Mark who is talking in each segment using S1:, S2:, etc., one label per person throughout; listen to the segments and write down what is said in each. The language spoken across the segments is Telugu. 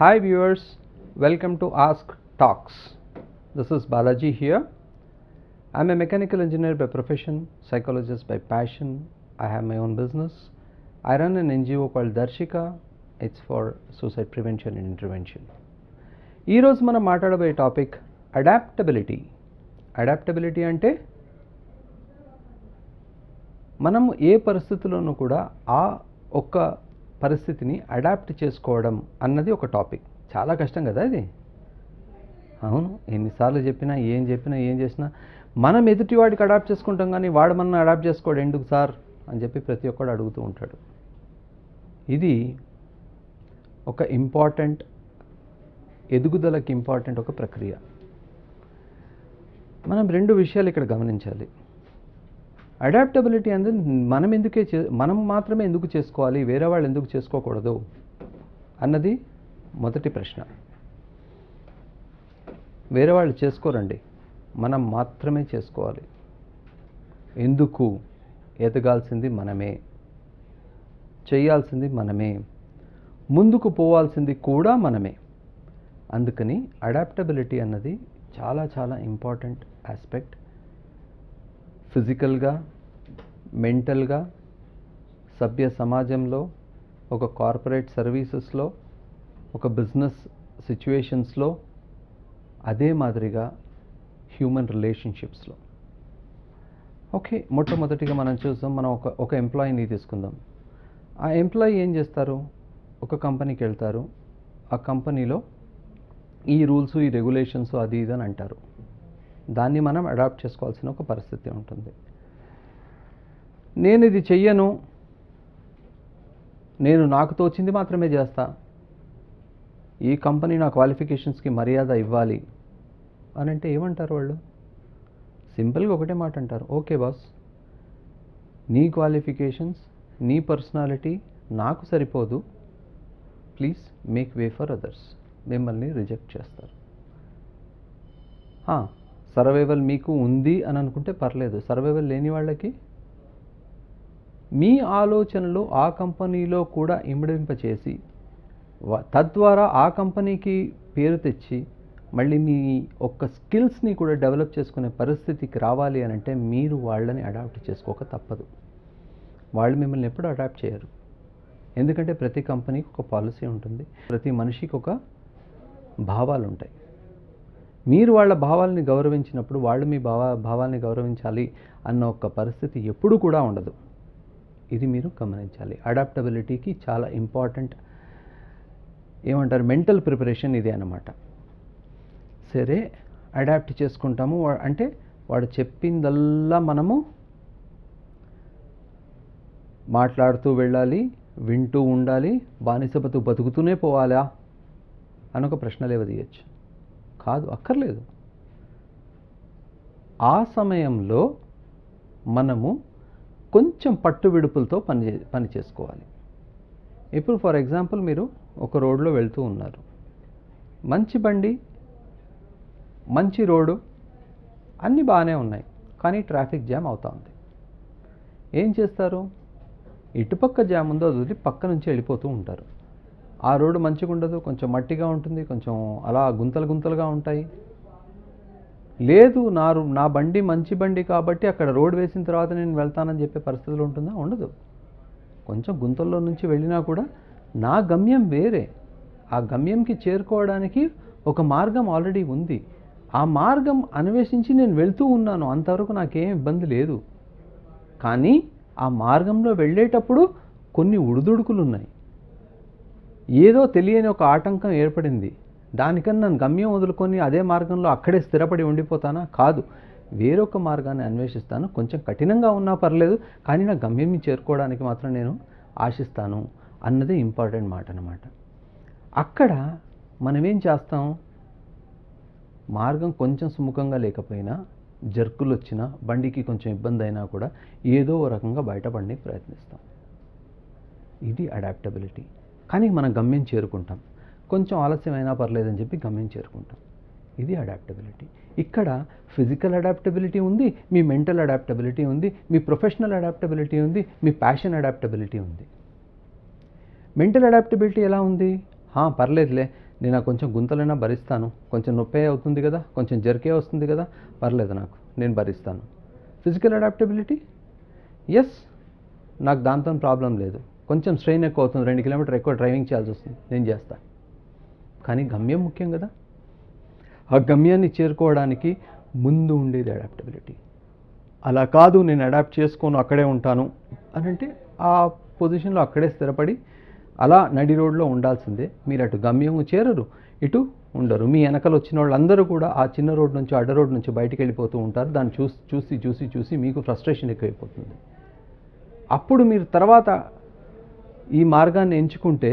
S1: Hi viewers, welcome to Ask Talks. This is Balaji here. I'm a mechanical engineer by profession, psychologist by passion. I have my own business. I run an NGO called Darshika. It's for suicide prevention and intervention. ఈ రోజు మనం మాట్లాడబోయే టాపిక్ అడాప్టబిలిటీ. అడాప్టబిలిటీ అంటే మనం ఏ పరిస్థితుల్లోనూ కూడా ఆ ఒక్క పరిస్థితిని అడాప్ట్ చేసుకోవడం అన్నది ఒక టాపిక్. చాలా కష్టం కదా ఇది. అవును, ఎన్నిసార్లు చెప్పినా ఏం చేసినా మనం ఎదుటివాడికి అడాప్ట్ చేసుకుంటాం, కానీ వాడు మనం అడాప్ట్ చేసుకోవడం ఎందుకు సార్ అని చెప్పి ప్రతి ఒక్కడు అడుగుతూ ఉంటాడు. ఇది ఒక ఇంపార్టెంట్ ఎదుగుదలకి ఇంపార్టెంట్ ఒక ప్రక్రియ. మనం రెండు విషయాలు ఇక్కడ గమనించాలి. అడాప్టబిలిటీ అనేది మనం మాత్రమే ఎందుకు చేసుకోవాలి, వేరే వాళ్ళు ఎందుకు చేసుకోకూడదు అన్నది మొదటి ప్రశ్న. వేరే వాళ్ళు చేసుకోరండి, మనం మాత్రమే చేసుకోవాలి. ఎందుకు? ఎదగాల్సింది మనమే, చేయాల్సింది మనమే, ముందుకు పోవాల్సింది కూడా మనమే. అందుకని అడాప్టబిలిటీ అన్నది చాలా చాలా ఇంపార్టెంట్ ఆస్పెక్ట్. ఫిజికల్గా, మెంటల్గా, సభ్య సమాజంలో, ఒక కార్పొరేట్ సర్వీసెస్లో, ఒక బిజినెస్ సిచ్యువేషన్స్లో, అదే మాదిరిగా హ్యూమన్ రిలేషన్షిప్స్లో. ఓకే, మొట్టమొదటిగా మనం చూద్దాం. మనం ఒక ఎంప్లాయీని తీసుకుందాం. ఆ ఎంప్లాయీ ఏం చేస్తారు? ఒక కంపెనీకి వెళ్తారు. ఆ కంపెనీలో ఈ రూల్స్, ఈ రెగ్యులేషన్స్, అది ఇది అని అంటారు. దాన్ని మనం అడాప్ట్ చేసుకోవాల్సిన ఒక పరిస్థితి ఉంటుంది. నేను ఇది చెయ్యను, నేను నాకు తోచింది మాత్రమే చేస్తా, ఈ కంపెనీ నా క్వాలిఫికేషన్స్కి మర్యాద ఇవ్వాలి అని అంటే ఏమంటారు వాళ్ళు? సింపుల్గా ఒకటే మాట అంటారు, ఓకే బాస్, నీ క్వాలిఫికేషన్స్, నీ పర్సనాలిటీ నాకు సరిపోదు, please make way for others. మిమ్మల్ని రిజెక్ట్ చేస్తారు. సర్వైవల్ మీకు ఉంది అని అనుకుంటే పర్లేదు. సర్వైవల్ లేని వాళ్ళకి మీ ఆలోచనలు ఆ కంపెనీలో కూడా ఇమిడింపచేసి తద్వారా ఆ కంపెనీకి పేరు తెచ్చి మళ్ళీ మీ ఒక్క స్కిల్స్ని కూడా డెవలప్ చేసుకునే పరిస్థితికి రావాలి అని అంటే మీరు వాళ్ళని అడాప్ట్ చేసుకోక తప్పదు. వాళ్ళు మిమ్మల్ని ఎప్పుడు అడాప్ట్ చేయరు. ఎందుకంటే ప్రతి కంపెనీకి ఒక పాలసీ ఉంటుంది, ప్రతి మనిషికి ఒక భావాలు ఉంటాయి. మీరు వాళ్ళ భావాలని గౌరవించినప్పుడు వాళ్ళు మీ భావాలని గౌరవించాలి అన్న ఒక పరిస్థితి ఎప్పుడూ కూడా ఉండదు. ఇది మీరు గమనించాలి. అడాప్టబిలిటీకి చాలా ఇంపార్టెంట్ ఏమంటారు, మెంటల్ ప్రిపరేషన్ ఇదే అన్నమాట. సరే, అడాప్ట్ చేసుకుంటాము అంటే వాడు చెప్పిందల్లా మనము మాట్లాడుతూ వెళ్ళాలి, వింటూ ఉండాలి, బానిసపతు బతుకుతూనే పోవాలా అని ఒక ప్రశ్న లేవదీయచ్చు. కాదు, అక్కర్లేదు. ఆ సమయంలో మనము కొంచెం పట్టు విడుపులతో పని చేసుకోవాలి. ఇప్పుడు ఫర్ ఎగ్జాంపుల్ మీరు ఒక రోడ్లో వెళ్తూ ఉన్నారు, మంచి బండి, మంచి రోడ్డు, అన్నీ బాగానే ఉన్నాయి, కానీ ట్రాఫిక్ జామ్ అవుతా ఉంది. ఏం చేస్తారు? ఇటుపక్క జామ్ ఉందో అది పక్క నుంచి వెళ్ళిపోతూ ఉంటారు. ఆ రోడ్డు మంచిగా ఉండదు, కొంచెం మట్టిగా ఉంటుంది, కొంచెం అలా గుంతలుగా ఉంటాయి. లేదు, నా బండి మంచి బండి కాబట్టి అక్కడ రోడ్ వేసిన తర్వాత నేను వెళ్తానని చెప్పే పరిస్థితులు ఉంటుందా? ఉండదు. కొంచెం గుంతల్లో నుంచి వెళ్ళినా కూడా నా గమ్యం వేరే. ఆ గమ్యంకి చేరుకోవడానికి ఒక మార్గం ఆల్రెడీ ఉంది. ఆ మార్గం అన్వేషించి నేను వెళ్తూ ఉన్నాను, అంతవరకు నాకేం ఇబ్బంది లేదు. కానీ ఆ మార్గంలో వెళ్ళేటప్పుడు కొన్ని ఉడుదుడుకులు ఉన్నాయి, ఏదో తెలియని ఒక ఆటంకం ఏర్పడింది. దానికన్నా నన్ను గమ్యం వదులుకొని అదే మార్గంలో అక్కడే స్థిరపడి ఉండిపోతానా? కాదు, వేరొక మార్గాన్ని అన్వేషిస్తాను. కొంచెం కఠినంగా ఉన్నా పర్లేదు, కానీ నా గమ్యాన్ని చేరుకోవడానికి మాత్రం నేను ఆశిస్తాను అన్నది ఇంపార్టెంట్ మాట అన్నమాట. అక్కడ మనమేం చేస్తాం? మార్గం కొంచెం సుముఖంగా లేకపోయినా, జర్కులు వచ్చినా, బండికి కొంచెం ఇబ్బంది అయినా కూడా ఏదో రకంగా బయటపడడానికి ప్రయత్నిస్తాం. ఇది అడాప్టబిలిటీ. కానీ మనం గమ్యం చేరుకుంటాం. కొంచెం ఆలస్యమైనా పర్లేదని చెప్పి గమ్యం చేరుకుంటాం. ఇది అడాప్టబిలిటీ. ఇక్కడ ఫిజికల్ అడాప్టబిలిటీ ఉంది, మీ మెంటల్ అడాప్టబిలిటీ ఉంది, మీ ప్రొఫెషనల్ అడాప్టబిలిటీ ఉంది, మీ ప్యాషన్ అడాప్టబిలిటీ ఉంది. మెంటల్ అడాప్టబిలిటీ ఎలా ఉంది? పర్లేదులే, నేను కొంచెం గుంతలైనా భరిస్తాను, కొంచెం నొప్పే అవుతుంది కదా, కొంచెం జర్కే వస్తుంది కదా, పర్లేదు నాకు, నేను భరిస్తాను. ఫిజికల్ అడాప్టబిలిటీ, ఎస్ నాకు దాంతో ప్రాబ్లం లేదు, కొంచెం స్ట్రెయిన్ ఎక్కువ అవుతుంది, 2 కిలోమీటర్ ఎక్కువ డ్రైవింగ్ చేయాల్సి వస్తుంది, నేను చేస్తాను. కానీ గమ్యం ముఖ్యం కదా. ఆ గమ్యాన్ని చేరుకోవడానికి ముందు ఉండేది అడాప్టబిలిటీ. అలా కాదు నేను అడాప్ట్ చేసుకోను అక్కడే ఉంటాను అని అంటే ఆ పొజిషన్లో అక్కడే స్థిరపడి అలా నడి రోడ్లో ఉండాల్సిందే. మీరు అటు గమ్యం చేరరు, ఇటు ఉండరు. మీ వెనకలు వచ్చిన వాళ్ళందరూ కూడా ఆ చిన్న రోడ్ నుంచి అడ్డ రోడ్ నుంచి బయటికి వెళ్ళిపోతూ ఉంటారు. దాన్ని చూసి మీకు ఫ్రస్ట్రేషన్ ఎక్కువైపోతుంది. అప్పుడు మీరు తర్వాత ఈ మార్గాన్ని ఎంచుకుంటే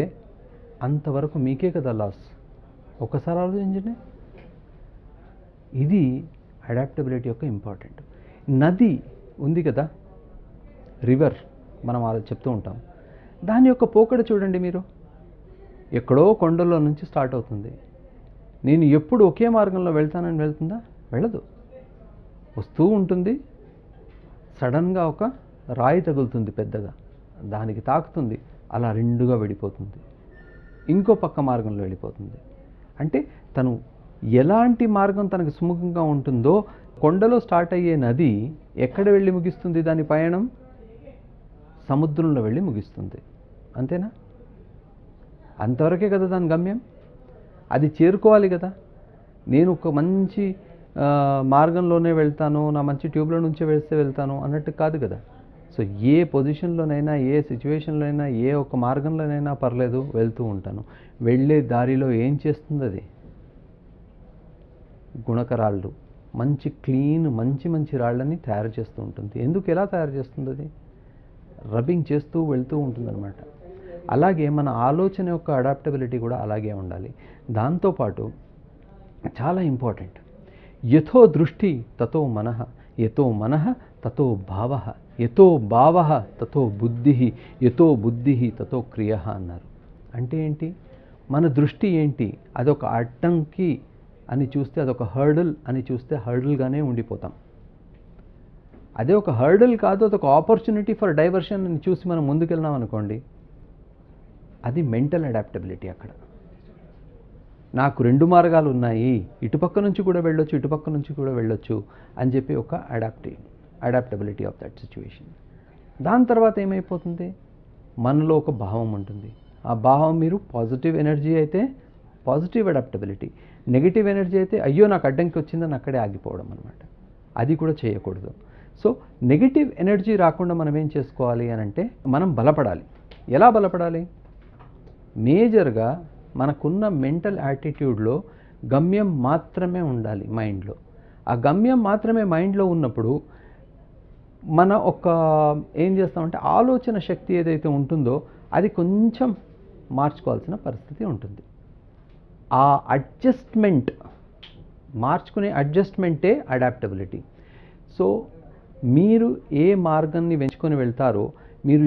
S1: అంతవరకు మీకే కదా లాస్. ఒకసారి ఆలోచించండి. ఇది అడాప్టబిలిటీ యొక్క ఇంపార్టెంట్. నది ఉంది కదా, రివర్ మనం అలా చెప్తూ ఉంటాం, దాని యొక్క పోకడ చూడండి మీరు. ఎక్కడో కొండల్లో నుంచి స్టార్ట్ అవుతుంది. నేను ఎప్పుడు ఒకే మార్గంలో వెళ్తానని వెళ్తుందా? వెళ్ళదు. వస్తూ ఉంటుంది, సడన్గా ఒక రాయి తగులుతుంది పెద్దగా, దానికి తాకుతుంది, అలా రెండుగా విడిపోతుంది, ఇంకో పక్క మార్గంలో వెళ్ళిపోతుంది. అంటే తను ఎలాంటి మార్గం తనకు సుముఖంగా ఉంటుందో, కొండలో స్టార్ట్ అయ్యే నది ఎక్కడ వెళ్ళి ముగిస్తుంది దాని పయనం? సముద్రంలో వెళ్ళి ముగిస్తుంది. అంతేనా? అంతవరకే కదా దాని గమ్యం. అది చేరుకోవాలి కదా. నేను ఒక మంచి మార్గంలోనే వెళ్తాను, నా మంచి ట్యూబ్లో నుంచే వెళ్తాను అన్నట్టు కాదు కదా. సో ఏ పొజిషన్లోనైనా, ఏ సిచ్యువేషన్లోనైనా, ఏ ఒక్క మార్గంలోనైనా పర్లేదు, వెళ్తూ ఉంటాను. వెళ్ళే దారిలో ఏం చేస్తుంది అది? గుణకరాళ్ళు, మంచి క్లీన్ మంచి రాళ్ళని తయారు చేస్తూ ఉంటుంది. ఎందుకు, ఎలా తయారు చేస్తుంది? అది రబ్బింగ్ చేస్తూ వెళ్తూ ఉంటుందన్నమాట. అలాగే మన ఆలోచన యొక్క అడాప్టబిలిటీ కూడా అలాగే ఉండాలి. దాంతోపాటు చాలా ఇంపార్టెంట్, యథో దృష్టి తతో మనః, యతో మనః తతో భావః, యతో భావః తతో బుద్ధి, యతో బుద్ధి తతో క్రియః అన్నారు. అంటే ఏంటి? మన దృష్టి ఏంటి? అదొక అడ్డంకి అని చూస్తే, అదొక హర్డల్ అని చూస్తే హర్డల్గానే ఉండిపోతాం. అదే ఒక హర్డల్ కాదు, అదొక ఆపర్చునిటీ ఫర్ డైవర్షన్ అని చూసి మనం ముందుకెళ్ళినాం అనుకోండి, అది మెంటల్ అడాప్టబిలిటీ. అక్కడ నాకు 2 మార్గాలు ఉన్నాయి, ఇటుపక్క నుంచి కూడా వెళ్ళొచ్చు, ఇటుపక్క నుంచి కూడా వెళ్ళొచ్చు అని చెప్పి ఒక అడాప్టబిలిటీ ఆఫ్ దట్ సిచ్యువేషన్. దాని తర్వాత ఏమైపోతుంది? మనలో ఒక భావం ఉంటుంది. ఆ భావం, మీరు పాజిటివ్ ఎనర్జీ అయితే పాజిటివ్ అడాప్టబిలిటీ, నెగిటివ్ ఎనర్జీ అయితే అయ్యో నాకు అడ్డంకి వచ్చిందని అక్కడే ఆగిపోవడం అనమాట. అది కూడా చేయకూడదు. సో నెగిటివ్ ఎనర్జీ రాకుండా మనం ఏం చేసుకోవాలి అని అంటే, మనం బలపడాలి. ఎలా బలపడాలి? మేజర్గా మనకున్న మెంటల్ యాటిట్యూడ్లో గమ్యం మాత్రమే ఉండాలి మైండ్లో. ఆ గమ్యం మాత్రమే మైండ్లో ఉన్నప్పుడు మన ఏం చేస్తామంటే, ఆలోచన శక్తి ఏదైతే ఉంటుందో అది కొంచెం మార్చుకోవాల్సిన పరిస్థితి ఉంటుంది. ఆ అడ్జస్ట్మెంట్, మార్చుకునే అడ్జస్ట్మెంటే అడాప్టబిలిటీ. సో మీరు ఏ మార్గాన్ని ఎంచుకొని వెళ్తారో, మీరు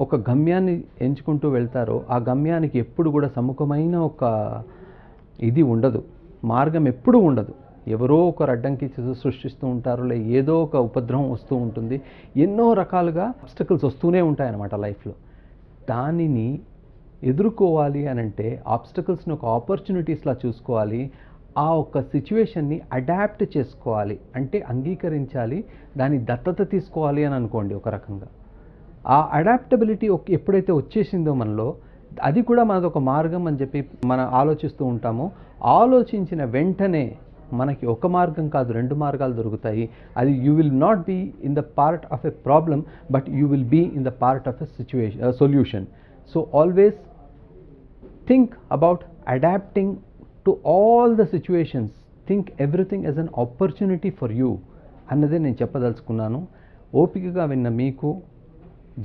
S1: ఒక గమ్యాన్ని ఎంచుకుంటూ వెళ్తారో, ఆ గమ్యానికి ఎప్పుడు కూడా సముఖమైన ఇది ఉండదు, మార్గం ఎప్పుడూ ఉండదు. ఎవరో ఒక అడ్డంకి సృష్టిస్తూ ఉంటారు, ఏదో ఒక ఉపద్రవం వస్తూ ఉంటుంది, ఎన్నో రకాలుగా ఆబ్స్టకల్స్ వస్తూనే ఉంటాయన్నమాట లైఫ్లో. దానిని ఎదుర్కోవాలి అని అంటే ఆబ్స్టకల్స్ని ఒక ఆపర్చునిటీస్లా చూసుకోవాలి. ఆ ఒక్క సిచ్యువేషన్ని అడాప్ట్ చేసుకోవాలి, అంటే అంగీకరించాలి, దాన్ని దత్తత తీసుకోవాలి అని అనుకోండి ఒక రకంగా. ఆ అడాప్టబిలిటీ ఎప్పుడైతే వచ్చేసిందో మనలో, అది కూడా మనది ఒక మార్గం అని చెప్పి మనం ఆలోచిస్తూ ఉంటామో, ఆలోచించిన వెంటనే మనకి ఒక మార్గం కాదు 2 మార్గాలు దొరుకుతాయి. అది you will not be in the part of a problem, but you will be in the part of a solution. So always think about adapting to all the situations. Think everything as an opportunity for you అన్నదే నేను చెప్పదలుచుకున్నాను. ఓపికగా విన్న మీకు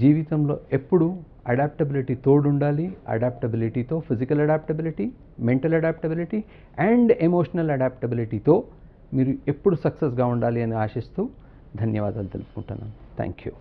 S1: జీవితంలో ఎప్పుడు అడాప్టబిలిటీ తోడుండాలి. అడాప్టబిలిటీతో physical adaptability, mental adaptability and emotional అడాప్టబిలిటీతో మీరు ఎప్పుడు సక్సెస్గా ఉండాలి అని ఆశిస్తూ ధన్యవాదాలు తెలుపుకుంటున్నాను. Thank you.